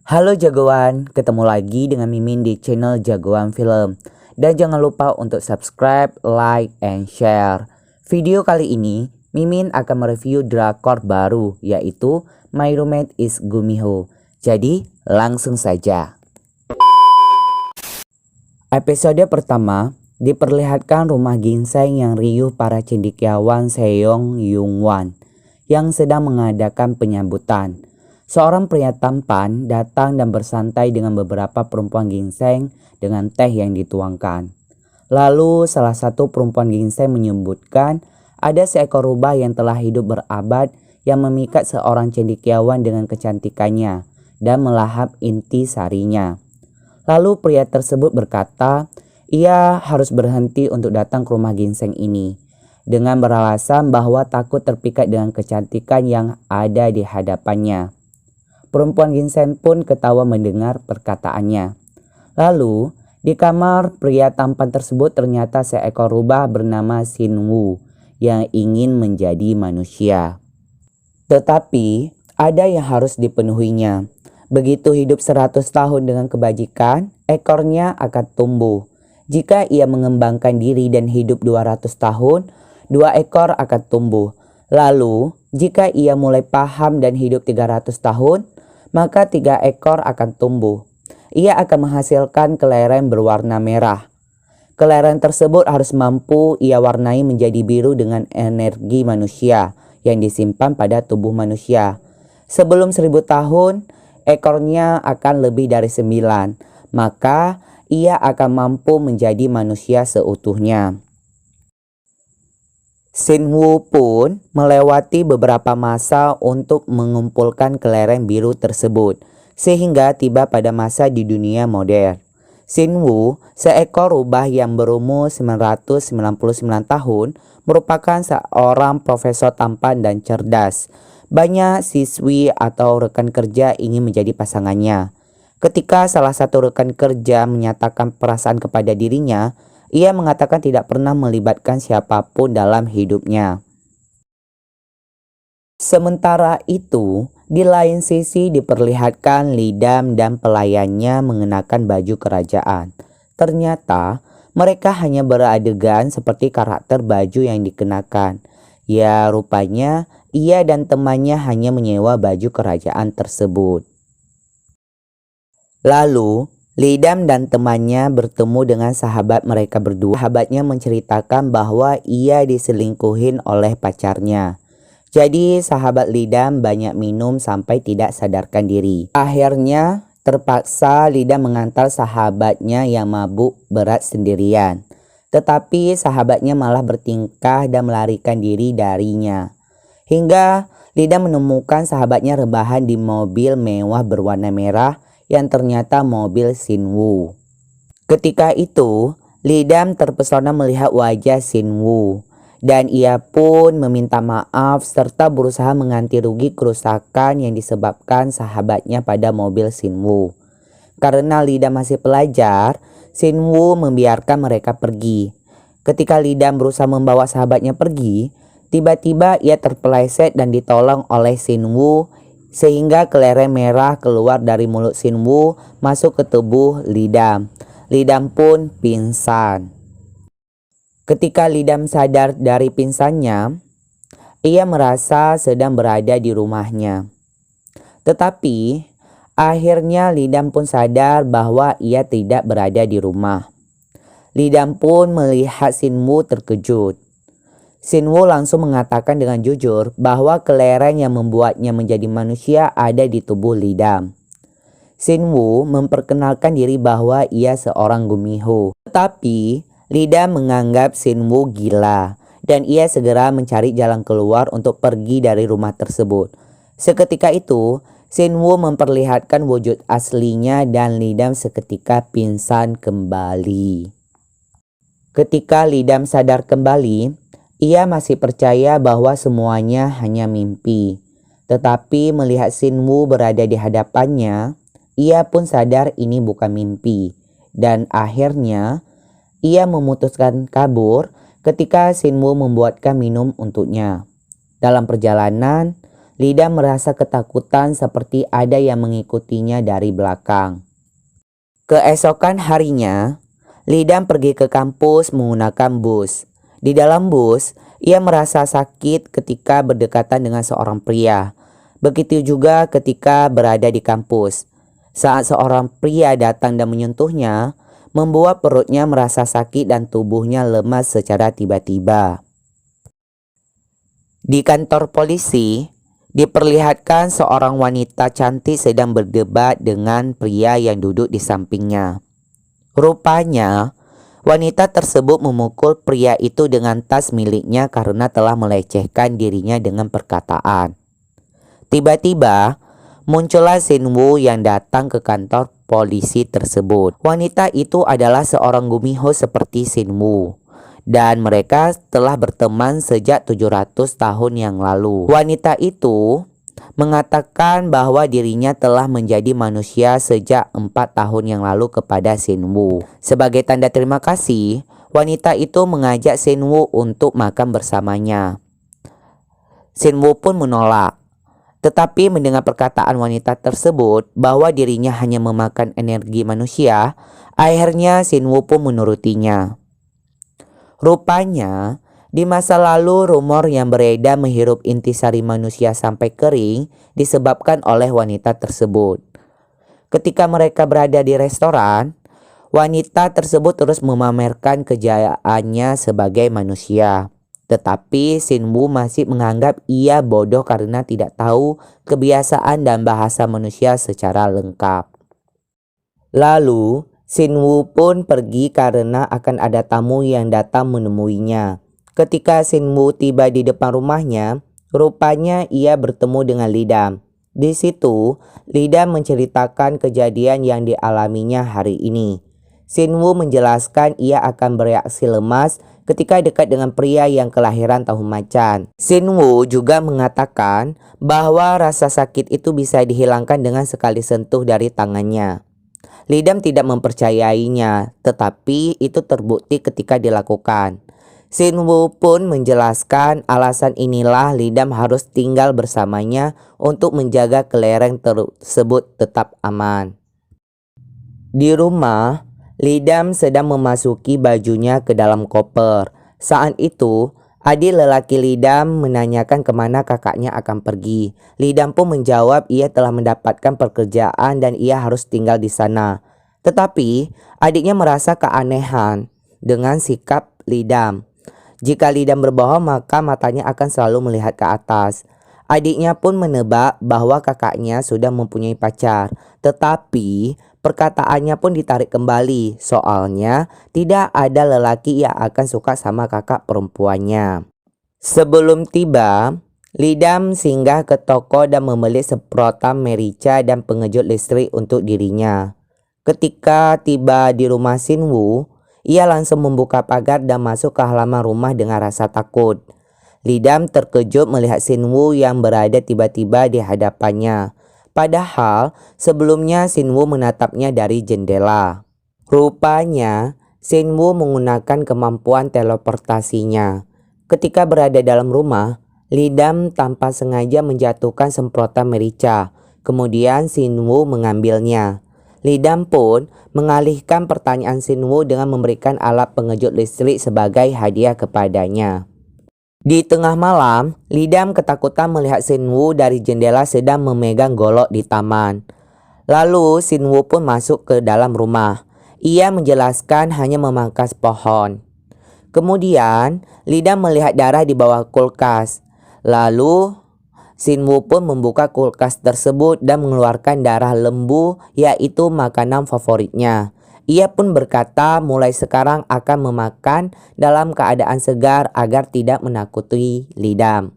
Halo jagoan, ketemu lagi dengan Mimin di channel Jagoan Film. Dan jangan lupa untuk subscribe, like, and share. Video kali ini, Mimin akan mereview drakor baru, yaitu My Roommate is Gumiho. Jadi, langsung saja. Episode pertama, diperlihatkan rumah ginseng yang riuh para cendekiawan Seong Yungwan yang sedang mengadakan penyambutan. Seorang pria tampan datang dan bersantai dengan beberapa perempuan ginseng dengan teh yang dituangkan. Lalu salah satu perempuan ginseng menyebutkan ada seekor rubah yang telah hidup berabad yang memikat seorang cendekiawan dengan kecantikannya dan melahap inti sarinya. Lalu pria tersebut berkata, ia harus berhenti untuk datang ke rumah ginseng ini dengan beralasan bahwa takut terpikat dengan kecantikan yang ada di hadapannya. Perempuan ginseng pun ketawa mendengar perkataannya. Lalu, di kamar pria tampan tersebut ternyata seekor rubah bernama Sinwoo yang ingin menjadi manusia. Tetapi, ada yang harus dipenuhinya. Begitu hidup 100 tahun dengan kebajikan, ekornya akan tumbuh. Jika ia mengembangkan diri dan hidup 200 tahun, 2 ekor akan tumbuh. Lalu, jika ia mulai paham dan hidup 300 tahun, maka 3 ekor akan tumbuh. Ia akan menghasilkan kelereng berwarna merah. Kelereng tersebut harus mampu ia warnai menjadi biru dengan energi manusia yang disimpan pada tubuh manusia. Sebelum 1000 tahun, ekornya akan lebih dari 9, maka ia akan mampu menjadi manusia seutuhnya. Sinwoo pun melewati beberapa masa untuk mengumpulkan kelereng biru tersebut, sehingga tiba pada masa di dunia modern. Sinwoo, seekor rubah yang berumur 999 tahun, merupakan seorang profesor tampan dan cerdas. Banyak siswi atau rekan kerja ingin menjadi pasangannya. Ketika salah satu rekan kerja menyatakan perasaan kepada dirinya, ia mengatakan tidak pernah melibatkan siapapun dalam hidupnya. Sementara itu, di lain sisi diperlihatkan Lidam dan pelayannya mengenakan baju kerajaan. Ternyata mereka hanya beradegan seperti karakter baju yang dikenakan. Ya, rupanya ia dan temannya hanya menyewa baju kerajaan tersebut. Lalu, Lidam dan temannya bertemu dengan sahabat mereka berdua. Sahabatnya menceritakan bahwa ia diselingkuhin oleh pacarnya. Jadi sahabat Lidam banyak minum sampai tidak sadarkan diri. Akhirnya terpaksa Lidam mengantar sahabatnya yang mabuk berat sendirian. Tetapi sahabatnya malah bertingkah dan melarikan diri darinya. Hingga Lidam menemukan sahabatnya rebahan di mobil mewah berwarna merah yang ternyata mobil Sinwoo. Ketika itu, Lidam terpesona melihat wajah Sinwoo dan ia pun meminta maaf serta berusaha mengganti rugi kerusakan yang disebabkan sahabatnya pada mobil Sinwoo. Karena Lidam masih pelajar, Sinwoo membiarkan mereka pergi. Ketika Lidam berusaha membawa sahabatnya pergi, tiba-tiba ia terpeleset dan ditolong oleh Sinwoo sehingga kelereng merah keluar dari mulut Sinwoo masuk ke tubuh Lidam. Lidam pun pingsan. Ketika Lidam sadar dari pingsannya, ia merasa sedang berada di rumahnya. Tetapi akhirnya Lidam pun sadar bahwa ia tidak berada di rumah. Lidam pun melihat Sinwoo terkejut. Sinwoo langsung mengatakan dengan jujur bahwa kelereng yang membuatnya menjadi manusia ada di tubuh Lidam. Sinwoo memperkenalkan diri bahwa ia seorang Gumiho. Tetapi Lidam menganggap Sinwoo gila dan ia segera mencari jalan keluar untuk pergi dari rumah tersebut. Seketika itu, Sinwoo memperlihatkan wujud aslinya dan Lidam seketika pingsan kembali. Ketika Lidam sadar kembali, ia masih percaya bahwa semuanya hanya mimpi. Tetapi melihat Sinwoo berada di hadapannya, ia pun sadar ini bukan mimpi. Dan akhirnya, ia memutuskan kabur ketika Sinwoo membuatkan minum untuknya. Dalam perjalanan, Lidam merasa ketakutan seperti ada yang mengikutinya dari belakang. Keesokan harinya, Lidam pergi ke kampus menggunakan bus. Di dalam bus, ia merasa sakit ketika berdekatan dengan seorang pria. Begitu juga ketika berada di kampus. Saat seorang pria datang dan menyentuhnya, membuat perutnya merasa sakit dan tubuhnya lemas secara tiba-tiba. Di kantor polisi, diperlihatkan seorang wanita cantik sedang berdebat dengan pria yang duduk di sampingnya. Rupanya, wanita tersebut memukul pria itu dengan tas miliknya karena telah melecehkan dirinya dengan perkataan. Tiba-tiba, muncullah Shin Woo yang datang ke kantor polisi tersebut. Wanita itu adalah seorang gumiho seperti Shin Woo, dan mereka telah berteman sejak 700 tahun yang lalu. Wanita itu mengatakan bahwa dirinya telah menjadi manusia sejak 4 tahun yang lalu kepada Shin Woo. Sebagai tanda terima kasih, wanita itu mengajak Shin Woo untuk makan bersamanya. Shin Woo pun menolak. Tetapi mendengar perkataan wanita tersebut bahwa dirinya hanya memakan energi manusia, akhirnya Shin Woo pun menurutinya. Rupanya, di masa lalu rumor yang beredar menghirup intisari manusia sampai kering disebabkan oleh wanita tersebut. Ketika mereka berada di restoran, wanita tersebut terus memamerkan kejayaannya sebagai manusia. Tetapi Shin Woo masih menganggap ia bodoh karena tidak tahu kebiasaan dan bahasa manusia secara lengkap. Lalu, Shin Woo pun pergi karena akan ada tamu yang datang menemuinya. Ketika Shin Woo tiba di depan rumahnya, rupanya ia bertemu dengan Lidam. Di situ, Lidam menceritakan kejadian yang dialaminya hari ini. Shin Woo menjelaskan ia akan bereaksi lemas ketika dekat dengan pria yang kelahiran tahun macan. Shin Woo juga mengatakan bahwa rasa sakit itu bisa dihilangkan dengan sekali sentuh dari tangannya. Lidam tidak mempercayainya, tetapi itu terbukti ketika dilakukan. Shin Woo pun menjelaskan alasan inilah Lidam harus tinggal bersamanya untuk menjaga kelereng tersebut tetap aman. Di rumah, Lidam sedang memasuki bajunya ke dalam koper. Saat itu, adik lelaki Lidam menanyakan kemana kakaknya akan pergi. Lidam pun menjawab ia telah mendapatkan pekerjaan dan ia harus tinggal di sana. Tetapi, adiknya merasa keanehan dengan sikap Lidam. Jika Lidam berbohong, maka matanya akan selalu melihat ke atas. Adiknya pun menebak bahwa kakaknya sudah mempunyai pacar. Tetapi perkataannya pun ditarik kembali, soalnya tidak ada lelaki yang akan suka sama kakak perempuannya. Sebelum tiba, Lidam singgah ke toko dan membeli semprotan merica dan pengejut listrik untuk dirinya. Ketika tiba di rumah Shin Woo, ia langsung membuka pagar dan masuk ke halaman rumah dengan rasa takut. Lidam terkejut melihat Shin Woo yang berada tiba-tiba di hadapannya. Padahal sebelumnya Shin Woo menatapnya dari jendela. Rupanya Shin Woo menggunakan kemampuan teleportasinya. Ketika berada dalam rumah, Lidam tanpa sengaja menjatuhkan semprotan merica. Kemudian Shin Woo mengambilnya. Lidam pun mengalihkan pertanyaan Shin Woo dengan memberikan alat pengejut listrik sebagai hadiah kepadanya. Di tengah malam, Lidam ketakutan melihat Shin Woo dari jendela sedang memegang golok di taman. Lalu Shin Woo pun masuk ke dalam rumah. Ia menjelaskan hanya memangkas pohon. Kemudian, Lidam melihat darah di bawah kulkas. Lalu, Shin Woo pun membuka kulkas tersebut dan mengeluarkan darah lembu, yaitu makanan favoritnya. Ia pun berkata mulai sekarang akan memakan dalam keadaan segar agar tidak menakuti Lidam.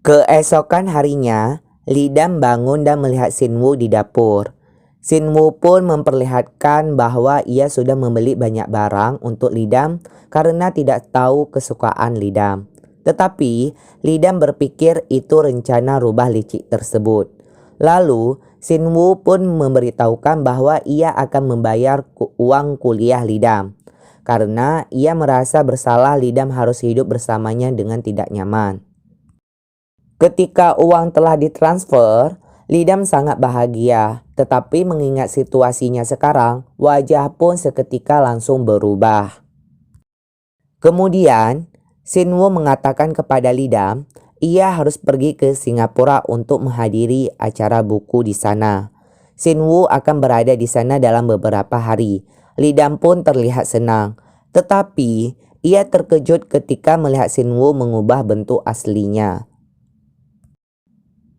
Keesokan harinya, Lidam bangun dan melihat Shin Woo di dapur. Shin Woo pun memperlihatkan bahwa ia sudah membeli banyak barang untuk Lidam karena tidak tahu kesukaan Lidam. Tetapi, Lidam berpikir itu rencana rubah licik tersebut. Lalu, Shin Woo pun memberitahukan bahwa ia akan membayar uang kuliah Lidam. Karena ia merasa bersalah Lidam harus hidup bersamanya dengan tidak nyaman. Ketika uang telah ditransfer, Lidam sangat bahagia. Tetapi mengingat situasinya sekarang, wajah pun seketika langsung berubah. Kemudian, Sinwoo mengatakan kepada Lidam, ia harus pergi ke Singapura untuk menghadiri acara buku di sana. Sinwoo akan berada di sana dalam beberapa hari. Lidam pun terlihat senang. Tetapi, ia terkejut ketika melihat Sinwoo mengubah bentuk aslinya.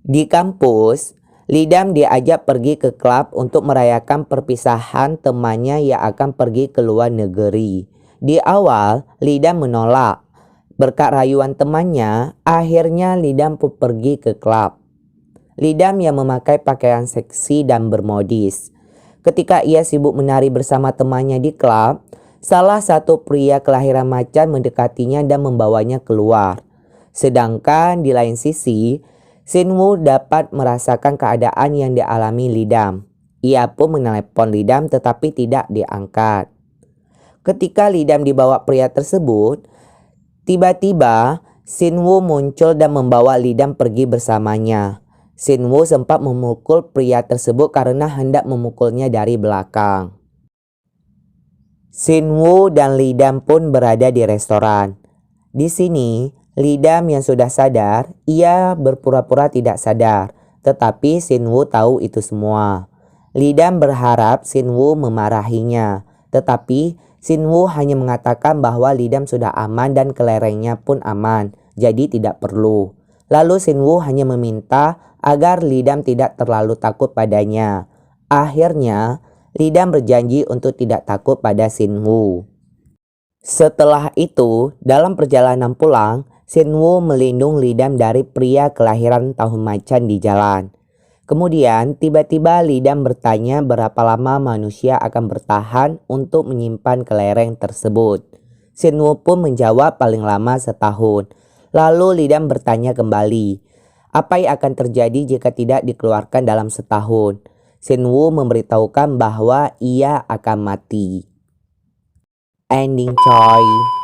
Di kampus, Lidam diajak pergi ke klub untuk merayakan perpisahan temannya yang akan pergi ke luar negeri. Di awal, Lidam menolak. Berkat rayuan temannya, akhirnya Lidam pun pergi ke klub. Lidam yang memakai pakaian seksi dan bermodis. Ketika ia sibuk menari bersama temannya di klub, salah satu pria kelahiran macan mendekatinya dan membawanya keluar. Sedangkan di lain sisi, Sinwoo dapat merasakan keadaan yang dialami Lidam. Ia pun menelepon Lidam tetapi tidak diangkat. Ketika Lidam dibawa pria tersebut, tiba-tiba Sinwoo muncul dan membawa Lidam pergi bersamanya. Sinwoo sempat memukul pria tersebut karena hendak memukulnya dari belakang. Sinwoo dan Lidam pun berada di restoran. Di sini, Lidam yang sudah sadar, ia berpura-pura tidak sadar. Tetapi Sinwoo tahu itu semua. Lidam berharap Sinwoo memarahinya. Tetapi Sinwoo hanya mengatakan bahwa Lidam sudah aman dan kelerengnya pun aman. Jadi tidak perlu. Lalu Sinwoo hanya meminta agar Lidam tidak terlalu takut padanya. Akhirnya, Lidam berjanji untuk tidak takut pada Sinwoo. Setelah itu, dalam perjalanan pulang, Sinwoo melindung Lidam dari pria kelahiran tahun macan di jalan. Kemudian, tiba-tiba Lidam bertanya berapa lama manusia akan bertahan untuk menyimpan kelereng tersebut. Sinwoo pun menjawab paling lama setahun. Lalu Lidam bertanya kembali, apa yang akan terjadi jika tidak dikeluarkan dalam setahun? Sinwoo memberitahukan bahwa ia akan mati. Ending coy.